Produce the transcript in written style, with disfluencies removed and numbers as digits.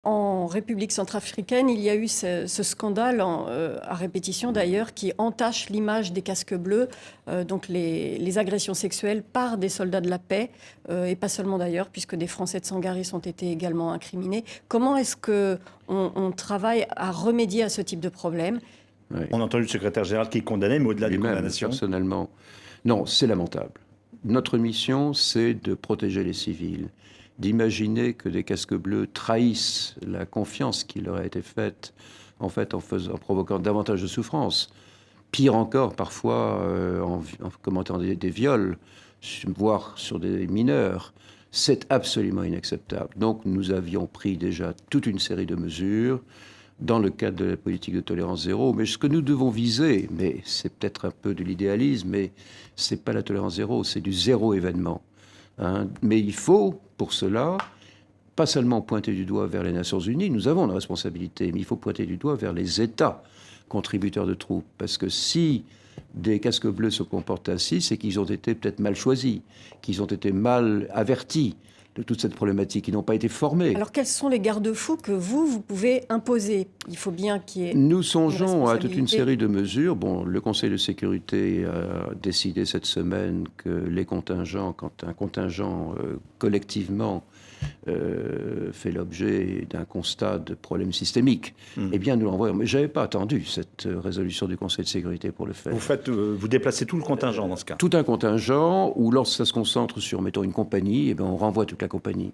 En République centrafricaine, il y a eu ce scandale, à répétition d'ailleurs, qui entache l'image des casques bleus, donc les agressions sexuelles par des soldats de la paix, et pas seulement d'ailleurs, puisque des Français de Sangaris ont été également incriminés. Comment est-ce qu'on travaille à remédier à ce type de problème? Oui. On a entendu le secrétaire général qui est condamné, mais au-delà des Lui-même, condamnations. personnellement. Non, c'est lamentable. Notre mission, c'est de protéger les civils, d'imaginer que des casques bleus trahissent la confiance qui leur a été faite, en provoquant davantage de souffrance. Pire encore, parfois, en commentant des viols, voire sur des mineurs. C'est absolument inacceptable. Donc, nous avions pris déjà toute une série de mesures dans le cadre de la politique de tolérance zéro. Mais ce que nous devons viser, mais c'est peut-être un peu de l'idéalisme, mais c'est pas la tolérance zéro, c'est du zéro événement. Hein. Mais il faut, pour cela, pas seulement pointer du doigt vers les Nations Unies, nous avons une responsabilité, mais il faut pointer du doigt vers les États contributeurs de troupes. Parce que si des casques bleus se comportent ainsi, c'est qu'ils ont été peut-être mal choisis, qu'ils ont été mal avertis de toute cette problématique, ils n'ont pas été formés. Alors, quels sont les garde-fous que vous pouvez imposer? Il faut bien qu'il y ait Nous une songeons à toute une responsabilité. série de mesures. Bon, le Conseil de sécurité a décidé cette semaine que les contingents, quand un contingent collectivement fait l'objet d'un constat de problème systémique, eh bien nous l'envoyons. Mais je n'avais pas attendu cette résolution du Conseil de sécurité pour le faire. Vous déplacez tout le contingent dans ce cas. Tout un contingent, ou lorsque ça se concentre sur, mettons, une compagnie, eh bien, on renvoie toute la compagnie.